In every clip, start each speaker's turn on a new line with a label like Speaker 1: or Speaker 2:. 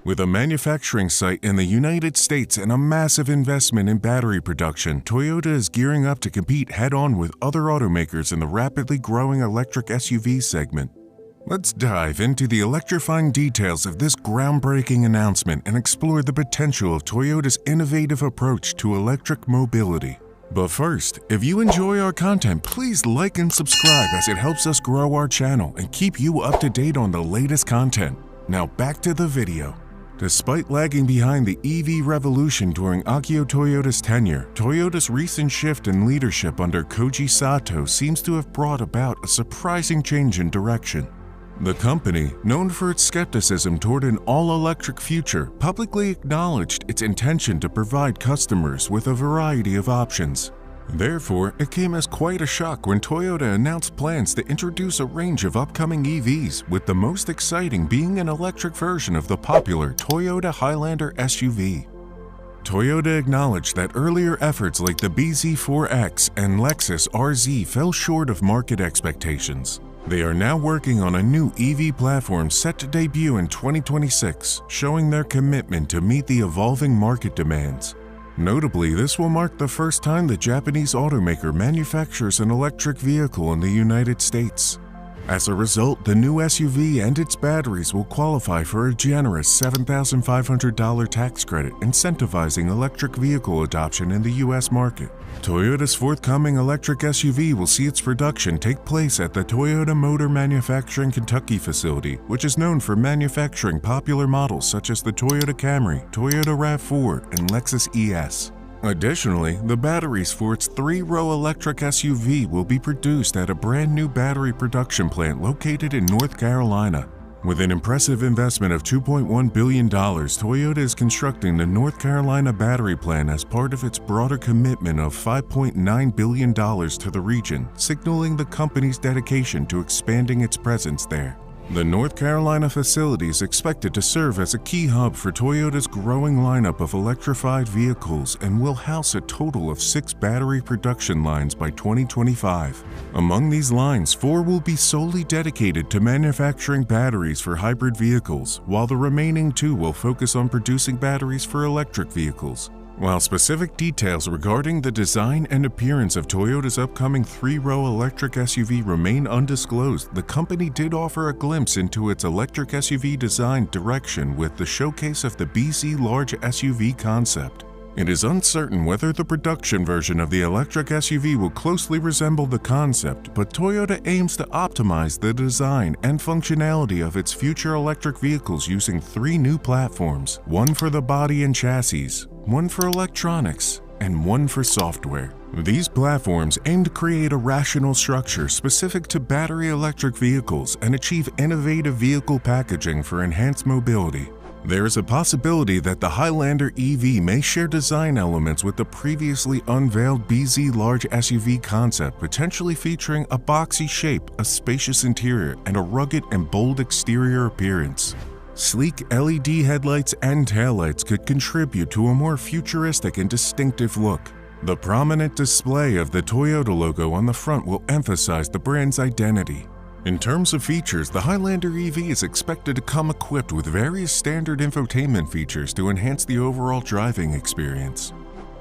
Speaker 1: With a manufacturing site in the United States and a massive investment in battery production, Toyota is gearing up to compete head-on with other automakers in the rapidly growing electric SUV segment. Let's dive into the electrifying details of this groundbreaking announcement and explore the potential of Toyota's innovative approach to electric mobility. But first, if you enjoy our content, please like and subscribe as it helps us grow our channel and keep you up to date on the latest content. Now back to the video. Despite lagging behind the EV revolution during Akio Toyoda's tenure, Toyota's recent shift in leadership under Koji Sato seems to have brought about a surprising change in direction. The company, known for its skepticism toward an all-electric future, publicly acknowledged its intention to provide customers with a variety of options. Therefore, it came as quite a shock when Toyota announced plans to introduce a range of upcoming EVs, with the most exciting being an electric version of the popular Toyota Highlander SUV. Toyota acknowledged that earlier efforts like the bZ4X and Lexus RZ fell short of market expectations. They are now working on a new EV platform set to debut in 2026, showing their commitment to meet the evolving market demands. Notably, this will mark the first time the Japanese automaker manufactures an electric vehicle in the United States. As a result, the new SUV and its batteries will qualify for a generous $7,500 tax credit, incentivizing electric vehicle adoption in the U.S. market. Toyota's forthcoming electric SUV will see its production take place at the Toyota Motor Manufacturing Kentucky facility, which is known for manufacturing popular models such as the Toyota Camry, Toyota RAV4, and Lexus ES. Additionally, the batteries for its 3-row electric SUV will be produced at a brand new battery production plant located in North Carolina. With an impressive investment of $2.1 billion, Toyota is constructing the North Carolina battery plant as part of its broader commitment of $5.9 billion to the region, signaling the company's dedication to expanding its presence there. The North Carolina facility is expected to serve as a key hub for Toyota's growing lineup of electrified vehicles and will house a total of 6 battery production lines by 2025. Among these lines, 4 will be solely dedicated to manufacturing batteries for hybrid vehicles, while the remaining 2 will focus on producing batteries for electric vehicles. While specific details regarding the design and appearance of Toyota's upcoming 3-row electric SUV remain undisclosed, the company did offer a glimpse into its electric SUV design direction with the showcase of the bZ large SUV concept. It is uncertain whether the production version of the electric SUV will closely resemble the concept, but Toyota aims to optimize the design and functionality of its future electric vehicles using 3 new platforms, one for the body and chassis, one for electronics, and one for software. These platforms aim to create a rational structure specific to battery electric vehicles and achieve innovative vehicle packaging for enhanced mobility. There is a possibility that the Highlander EV may share design elements with the previously unveiled bZ large SUV concept, potentially featuring a boxy shape, a spacious interior, and a rugged and bold exterior appearance. Sleek LED headlights and taillights could contribute to a more futuristic and distinctive look. The prominent display of the Toyota logo on the front will emphasize the brand's identity. In terms of features, the Highlander EV is expected to come equipped with various standard infotainment features to enhance the overall driving experience.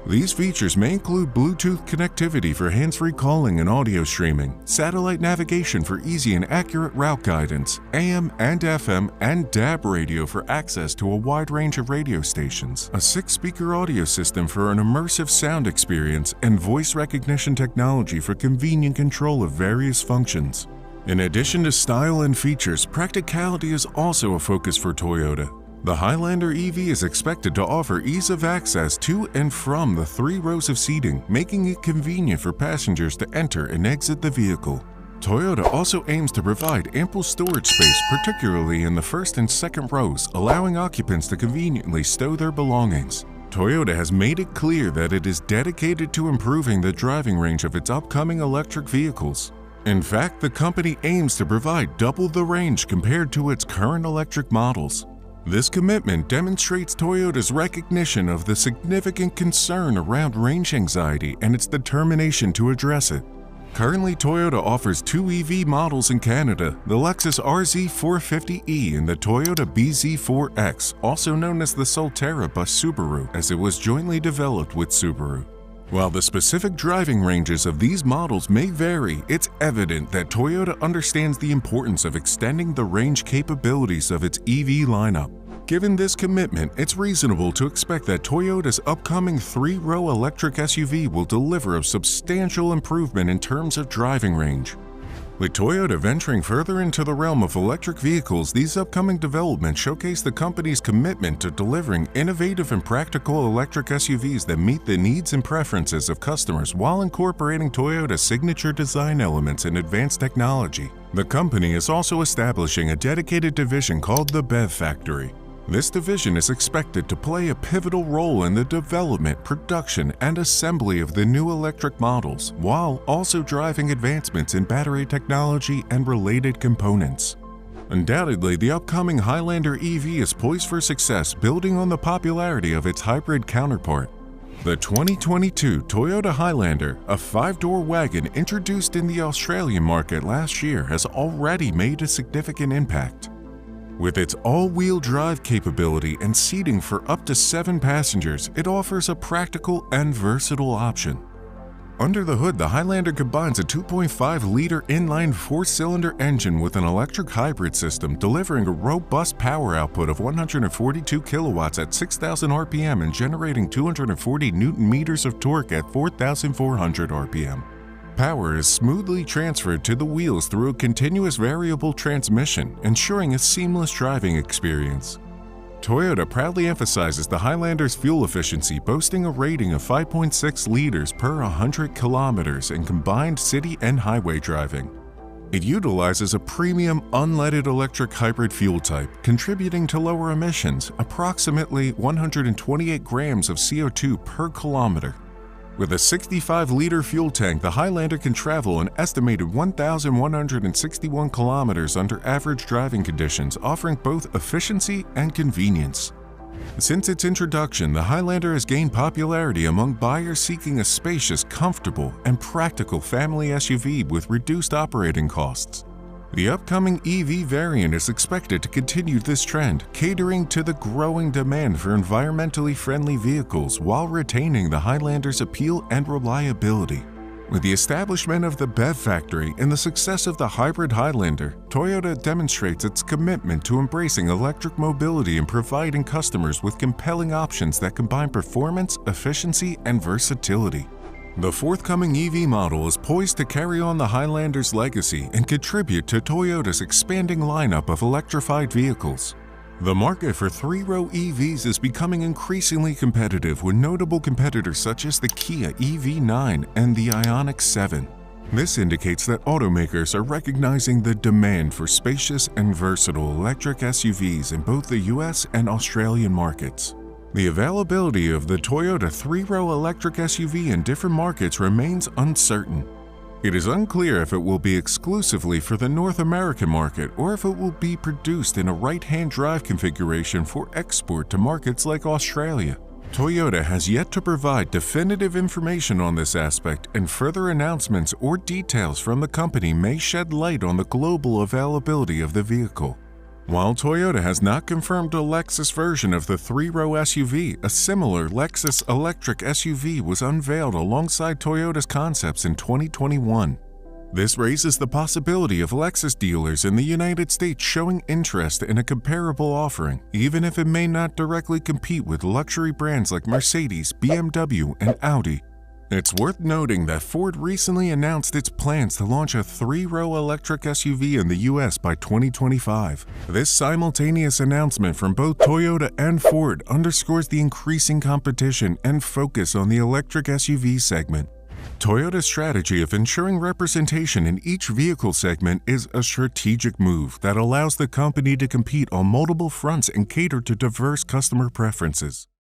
Speaker 1: These features may include Bluetooth connectivity for hands-free calling and audio streaming, satellite navigation for easy and accurate route guidance, AM and FM and DAB radio for access to a wide range of radio stations, a 6-speaker audio system for an immersive sound experience, and voice recognition technology for convenient control of various functions. In addition to style and features, practicality is also a focus for Toyota. The Highlander EV is expected to offer ease of access to and from the 3 rows of seating, making it convenient for passengers to enter and exit the vehicle. Toyota also aims to provide ample storage space, particularly in the first and second rows, allowing occupants to conveniently stow their belongings. Toyota has made it clear that it is dedicated to improving the driving range of its upcoming electric vehicles. In fact, the company aims to provide double the range compared to its current electric models. This commitment demonstrates Toyota's recognition of the significant concern around range anxiety and its determination to address it. Currently, Toyota offers two EV models in Canada, the Lexus RZ450e and the Toyota BZ4X, also known as the Solterra by Subaru, as it was jointly developed with Subaru. While the specific driving ranges of these models may vary, it's evident that Toyota understands the importance of extending the range capabilities of its EV lineup. Given this commitment, it's reasonable to expect that Toyota's upcoming three-row electric SUV will deliver a substantial improvement in terms of driving range. With Toyota venturing further into the realm of electric vehicles, these upcoming developments showcase the company's commitment to delivering innovative and practical electric SUVs that meet the needs and preferences of customers while incorporating Toyota's signature design elements and advanced technology. The company is also establishing a dedicated division called the BEV Factory. This division is expected to play a pivotal role in the development, production, and assembly of the new electric models, while also driving advancements in battery technology and related components. Undoubtedly, the upcoming Highlander EV is poised for success, building on the popularity of its hybrid counterpart. The 2022 Toyota Highlander, a five-door wagon introduced in the Australian market last year, has already made a significant impact. With its all-wheel drive capability and seating for up to 7 passengers, it offers a practical and versatile option. Under the hood, the Highlander combines a 2.5-liter inline 4-cylinder engine with an electric hybrid system, delivering a robust power output of 142 kilowatts at 6,000 RPM and generating 240 Newton-meters of torque at 4,400 RPM. Power is smoothly transferred to the wheels through a continuous variable transmission, ensuring a seamless driving experience. Toyota proudly emphasizes the Highlander's fuel efficiency, boasting a rating of 5.6 liters per 100 kilometers in combined city and highway driving. It utilizes a premium unleaded electric hybrid fuel type, contributing to lower emissions, approximately 128 grams of CO2 per kilometer. With a 65-liter fuel tank, the Highlander can travel an estimated 1,161 kilometers under average driving conditions, offering both efficiency and convenience. Since its introduction, the Highlander has gained popularity among buyers seeking a spacious, comfortable, and practical family SUV with reduced operating costs. The upcoming EV variant is expected to continue this trend, catering to the growing demand for environmentally friendly vehicles while retaining the Highlander's appeal and reliability. With the establishment of the BEV Factory and the success of the hybrid Highlander, Toyota demonstrates its commitment to embracing electric mobility and providing customers with compelling options that combine performance, efficiency, and versatility. The forthcoming EV model is poised to carry on the Highlander's legacy and contribute to Toyota's expanding lineup of electrified vehicles. The market for three-row EVs is becoming increasingly competitive, with notable competitors such as the Kia EV9 and the Ioniq 7. This indicates that automakers are recognizing the demand for spacious and versatile electric SUVs in both the US and Australian markets. The availability of the Toyota three-row electric SUV in different markets remains uncertain. It is unclear if it will be exclusively for the North American market or if it will be produced in a right-hand drive configuration for export to markets like Australia. Toyota has yet to provide definitive information on this aspect, and further announcements or details from the company may shed light on the global availability of the vehicle. While Toyota has not confirmed a Lexus version of the three-row SUV, a similar Lexus electric SUV was unveiled alongside Toyota's concepts in 2021. This raises the possibility of Lexus dealers in the United States showing interest in a comparable offering, even if it may not directly compete with luxury brands like Mercedes, BMW, and Audi. It's worth noting that Ford recently announced its plans to launch a three-row electric SUV in the US by 2025. This simultaneous announcement from both Toyota and Ford underscores the increasing competition and focus on the electric SUV segment. Toyota's strategy of ensuring representation in each vehicle segment is a strategic move that allows the company to compete on multiple fronts and cater to diverse customer preferences.